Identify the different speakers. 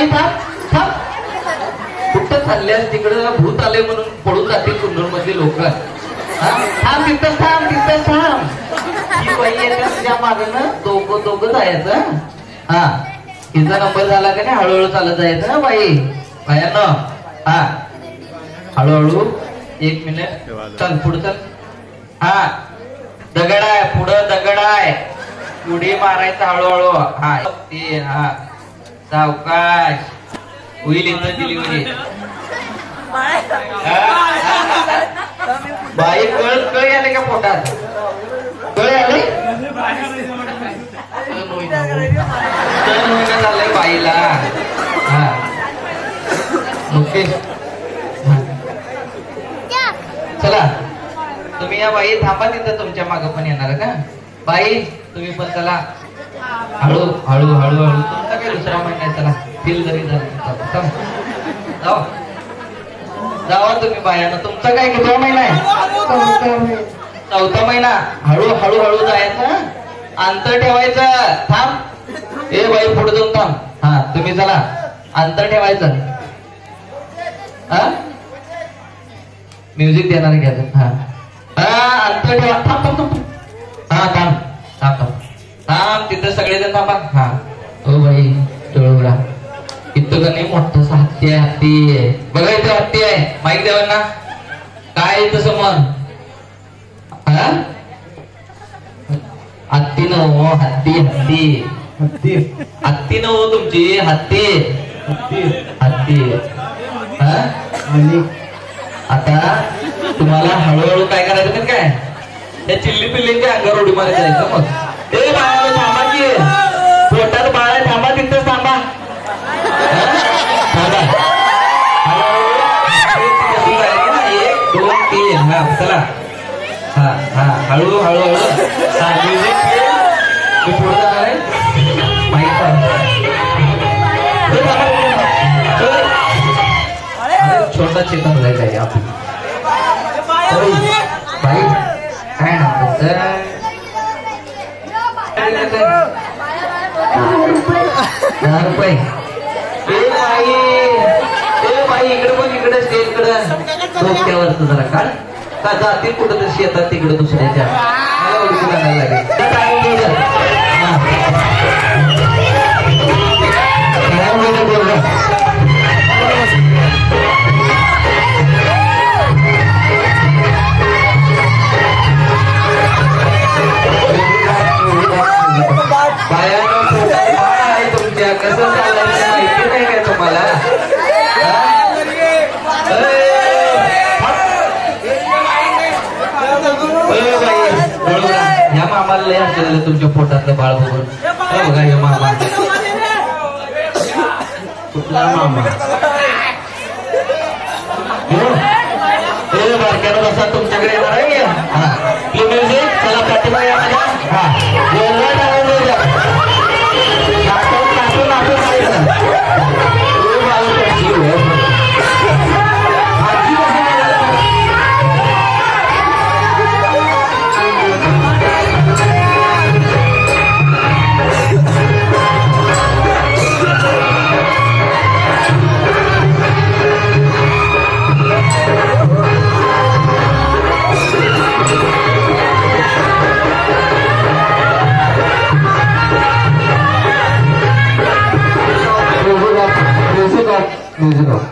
Speaker 1: बाई थांब थांब, कुठं चालल्यास? तिकडं भूत आले म्हणून पळून जातील कुन्नूर मधले लोक. थांब तिथंच थांब, तिथंच थांब. ही बाई येते तुझ्या मागं, दोघं जायचं. हा, हिचा नंबर झाला का नाही हळूहळू चालत जायचं ना बाई. बायानं हा हळूहळू. 1 मिनिट, चल पुढे चल. हा, दगड आहे पुढं, दगड आहे, उडी मारायचं हळूहळू. हा ते हा, सावकाश होईल इथं डिलिव्हरी. बाई कळ आले का पोटात? कळ आले? झालंय बाईला. हा ओके, चला तुम्ही या बाई थांबा तिथं, तुमच्या मागं पण येणार का बाई? तुम्ही पण चला हळू हळू हळू हळू. तुमचा काही दुसरा महिना चला, फील जरी झालं जाऊ जावा तुम्ही बायानं. तुमचा काय कितवा महिना आहे? 4था महिना. हळू हळू हळू जायचं, अंतर ठेवायचं. थांब ए बाई पुढे जाऊन थांब. हा तुम्ही चला, अंतर ठेवायचं. हा म्युझिक देणार घ्यायचं. हा अंतर ठेवा. थांब थांब थांब. हा थांब थांब थांब थांब, तिथं सगळेजण थांबा. हा ओ बाई टोळा, इथं का नाही मोठं हत्ती आहे, हत्ती आहे बघा, इथं हत्ती आहे. माईक द्यावं ना, काय तसं मन? हा हत्ती न हो, हत्ती हत्ती हत्ती हत्ती न हो तुमची, हत्ती हत्ती हत्ती. हा आणि आता तुम्हाला हळूहळू काय करायचं तर काय, त्या चिल्ली पिल्लींच्या अंगावर उडी मारायला जायचं. मग ए बाळा थांबा की, पोटात बाळा थांबा, तिथंच थांबा. थांबा 1 2 3. हा चला. हा हा हळू हळू हळू. हा म्युझिक मी पुढे जाणार आहे. माहिती छोटा चेतन जायचं आहे आपण. बाई काय नाव तुमचं? 10 रुपये. ए बाई इकडे पण, इकडे स्टेजकडं डोक्यावरच जरा काढ का जातील कुठं तरी शेतात तिकडे दुसऱ्याच्या. मला ओळखून आणायला लागेल. तुमच्या कसं चालायचं माहिती नाही काय तुम्हाला? या मामाला लय असलेलं तुमच्या पोटातलं बाळ बघून. बघा हे मामा, कुठला मामा? बारक्यानं बसा, तुमच्याकडे येणार आहे. म्युझिक चला, प्रतिभा या माझ्या. Music off.